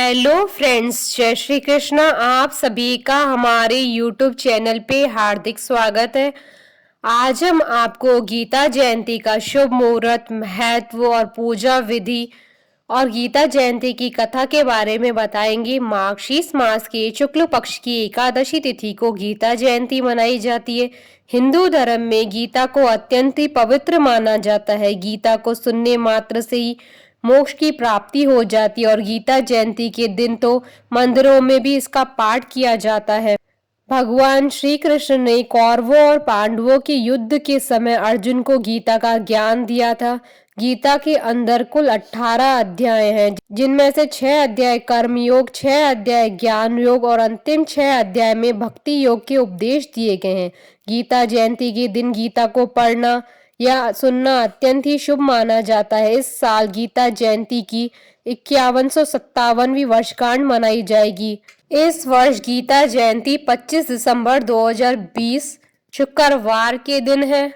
Hello friends, जय श्री कृष्णा। आप सभी का हमारे यूट्यूब चैनल पे हार्दिक स्वागत है। आज हम आपको गीता जयंती का शुभ मुहूर्त, महत्व और पूजा विधि और गीता जयंती की कथा के बारे में बताएंगे। मार्गशीर्ष मास के शुक्ल पक्ष की एकादशी तिथि को गीता जयंती मनाई जाती है। हिंदू धर्म में गीता को अत्यंत ही पवित्र माना जाता है। गीता को सुनने मात्र से ही मोक्ष की प्राप्ति हो जाती है और गीता जयंती के दिन तो मंदिरों में भी इसका पाठ किया जाता है। भगवान श्री कृष्ण ने कौरवों और पांडवों के युद्ध के समय अर्जुन को गीता का ज्ञान दिया था। गीता के अंदर कुल 18 अध्याय हैं, जिनमें से 6 अध्याय कर्म योग, 6 अध्याय ज्ञान योग और अंतिम 6 अध्याय में भक्ति योग के उपदेश दिए गए हैं। गीता जयंती के दिन गीता को पढ़ना या सुनना अत्यंत ही शुभ माना जाता है। इस साल गीता जयंती की 5157वीं वर्षगांठ मनाई जाएगी। इस वर्ष गीता जयंती 25 दिसंबर 2020 शुक्रवार के दिन है।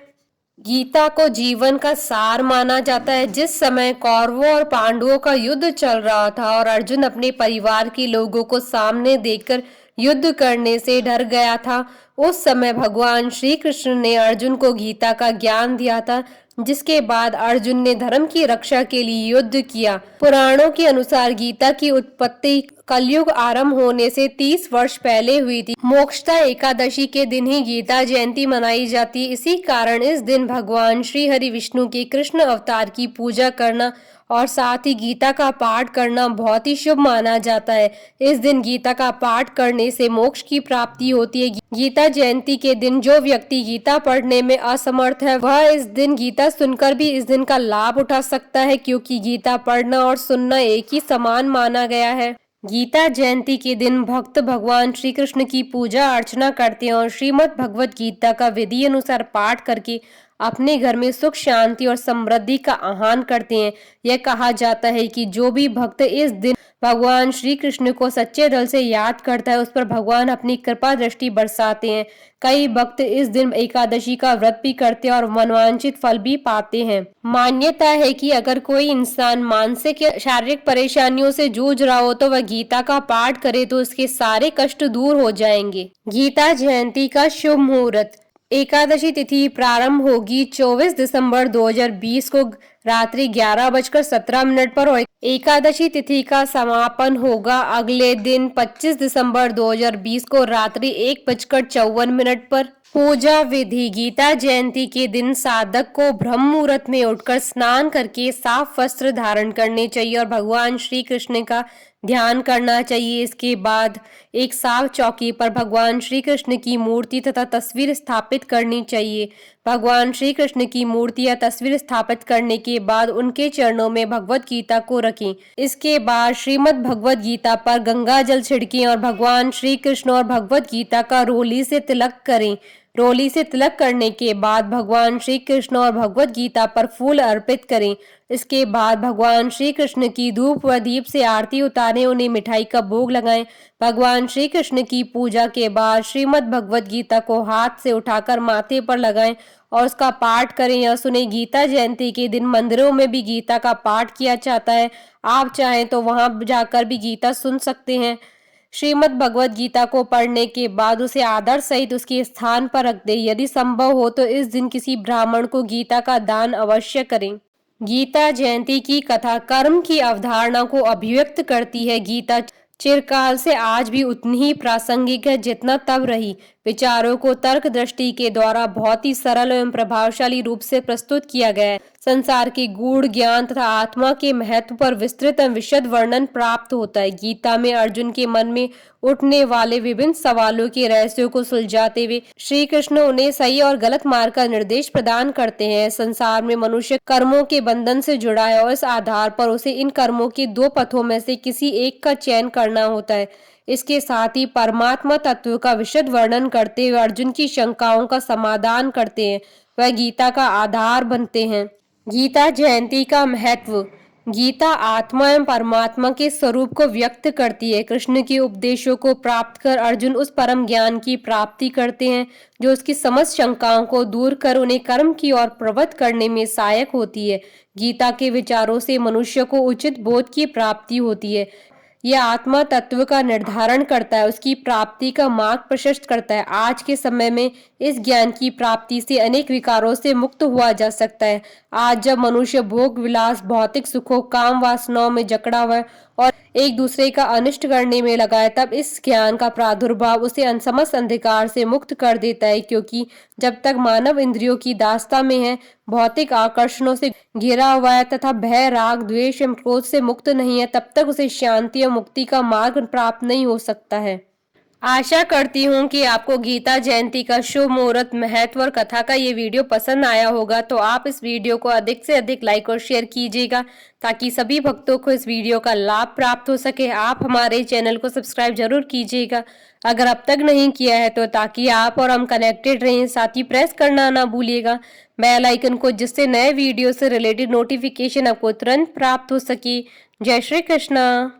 गीता को जीवन का सार माना जाता है। जिस समय कौरवों और पांडवों का युद्ध चल रहा था और अर्जुन अपने परिवार के लोगों को सामने देखकर युद्ध करने से डर गया था, उस समय भगवान श्री कृष्ण ने अर्जुन को गीता का ज्ञान दिया था, जिसके बाद अर्जुन ने धर्म की रक्षा के लिए युद्ध किया। पुराणों के अनुसार गीता की उत्पत्ति कलयुग आरंभ होने से 30 वर्ष पहले हुई थी। मोक्षदा एकादशी के दिन ही गीता जयंती मनाई जाती है। इसी कारण इस दिन भगवान श्री हरि विष्णु के कृष्ण अवतार की पूजा करना और साथ ही गीता का पाठ करना बहुत ही शुभ माना जाता है। इस दिन गीता का पाठ करने से मोक्ष की प्राप्ति होती है। गीता जयंती के दिन जो व्यक्ति गीता पढ़ने में असमर्थ है, वह इस दिन गीता सुनकर भी इस दिन का लाभ उठा सकता है, क्योंकि गीता पढ़ना और सुनना एक ही समान माना गया है। गीता जयंती के दिन भक्त भगवान श्री कृष्ण की पूजा अर्चना करते हैं और श्रीमद् भगवत गीता का विधि अनुसार पाठ करके अपने घर में सुख, शांति और समृद्धि का आह्वान करते हैं। यह कहा जाता है कि जो भी भक्त इस दिन भगवान श्री कृष्ण को सच्चे दिल से याद करता है, उस पर भगवान अपनी कृपा दृष्टि बरसाते हैं। कई भक्त इस दिन एकादशी का व्रत भी करते हैं और मनवांछित फल भी पाते हैं। मान्यता है कि अगर कोई इंसान मानसिक या शारीरिक परेशानियों से जूझ रहा हो तो वह गीता का पाठ करे तो उसके सारे कष्ट दूर हो जाएंगे। गीता जयंती का शुभ मुहूर्त। एकादशी तिथि प्रारंभ होगी 24 दिसंबर 2020 को रात्रि 11:17 पर और एकादशी तिथि का समापन होगा अगले दिन 25 दिसंबर 2020 को रात्रि 1:54 पर। पूजा विधि। गीता जयंती के दिन साधक को ब्रह्म मुहूर्त में उठकर स्नान करके साफ वस्त्र धारण करने चाहिए और भगवान श्री कृष्ण का ध्यान करना चाहिए। इसके बाद एक साफ चौकी पर भगवान श्री कृष्ण की मूर्ति तथा तस्वीर स्थापित करनी चाहिए। भगवान श्री कृष्ण की मूर्ति या तस्वीर स्थापित करने के बाद उनके चरणों में भगवत गीता को रखें। इसके बाद श्रीमद् भगवत गीता पर गंगा जल छिड़कें और भगवान श्री कृष्ण और भगवत गीता का रोली से तिलक करें। रोली से तिलक करने के बाद भगवान श्री कृष्ण और भगवत गीता पर फूल अर्पित करें। इसके बाद भगवान श्री कृष्ण की धूप व दीप से आरती उतारें, उन्हें मिठाई का भोग लगाएं। भगवान श्री कृष्ण की पूजा के बाद श्रीमद् भगवत गीता को हाथ से उठाकर माथे पर लगाएं और उसका पाठ करें या सुने। गीता जयंती के दिन मंदिरों में भी गीता का पाठ किया जाता है। आप चाहें तो वहां जाकर भी गीता सुन सकते हैं। श्रीमद् भगवत गीता को पढ़ने के बाद उसे आदर सहित उसके स्थान पर रख दें। यदि संभव हो तो इस दिन किसी ब्राह्मण को गीता का दान अवश्य करें। गीता जयंती की कथा कर्म की अवधारणा को अभिव्यक्त करती है। गीता चिरकाल से आज भी उतनी ही प्रासंगिक है जितना तब रही। विचारों को तर्क दृष्टि के द्वारा बहुत ही सरल एवं प्रभावशाली रूप से प्रस्तुत किया गया है। संसार के गूढ़ ज्ञान तथा आत्मा के महत्व पर विस्तृत एवं विशद वर्णन प्राप्त होता है। गीता में अर्जुन के मन में उठने वाले विभिन्न सवालों के रहस्यों को सुलझाते हुए श्री कृष्ण उन्हें सही और गलत मार्ग का निर्देश प्रदान करते हैं। संसार में मनुष्य कर्मों के बंधन से जुड़ा है और इस आधार पर उसे इन कर्मों के 2 पथों में से किसी एक का चयन करना होता है। इसके साथ ही परमात्मा तत्व का विशद वर्णन करते हुए अर्जुन की शंकाओं का समाधान करते हैं, वह गीता का आधार बनते हैं। गीता जयंती का महत्व। गीता आत्मा एवं परमात्मा के स्वरूप को व्यक्त करती है। कृष्ण के उपदेशों को प्राप्त कर अर्जुन उस परम ज्ञान की प्राप्ति करते हैं जो उसकी समस्त शंकाओं को दूर कर उन्हें कर्म की ओर प्रवृत्त करने में सहायक होती है। गीता के विचारों से मनुष्य को उचित बोध की प्राप्ति होती है। यह आत्मा तत्व का निर्धारण करता है, उसकी प्राप्ति का मार्ग प्रशस्त करता है। आज के समय में इस ज्ञान की प्राप्ति से अनेक विकारों से मुक्त हुआ जा सकता है। आज जब मनुष्य भोग विलास, भौतिक सुखों, काम वासनाओं में जकड़ा हुआ है और एक दूसरे का अनिष्ट करने में लगा है, तब इस ज्ञान का प्रादुर्भाव उसे समस्त अंधकार से मुक्त कर देता है, क्योंकि जब तक मानव इंद्रियों की दास्ता में है, भौतिक आकर्षणों से घिरा हुआ है तथा भय, राग, द्वेष एवं क्रोध से मुक्त नहीं है, तब तक उसे शांति और मुक्ति का मार्ग प्राप्त नहीं हो सकता है। आशा करती हूँ कि आपको गीता जयंती का शुभ मुहूर्त, महत्व और कथा का ये वीडियो पसंद आया होगा। तो आप इस वीडियो को अधिक से अधिक लाइक और शेयर कीजिएगा, ताकि सभी भक्तों को इस वीडियो का लाभ प्राप्त हो सके। आप हमारे चैनल को सब्सक्राइब जरूर कीजिएगा अगर अब तक नहीं किया है तो, ताकि आप और हम कनेक्टेड रहें। साथ ही प्रेस करना ना भूलिएगा बेल आइकन को, जिससे नए वीडियो से रिलेटेड नोटिफिकेशन आपको तुरंत प्राप्त हो सके। जय श्री कृष्णा।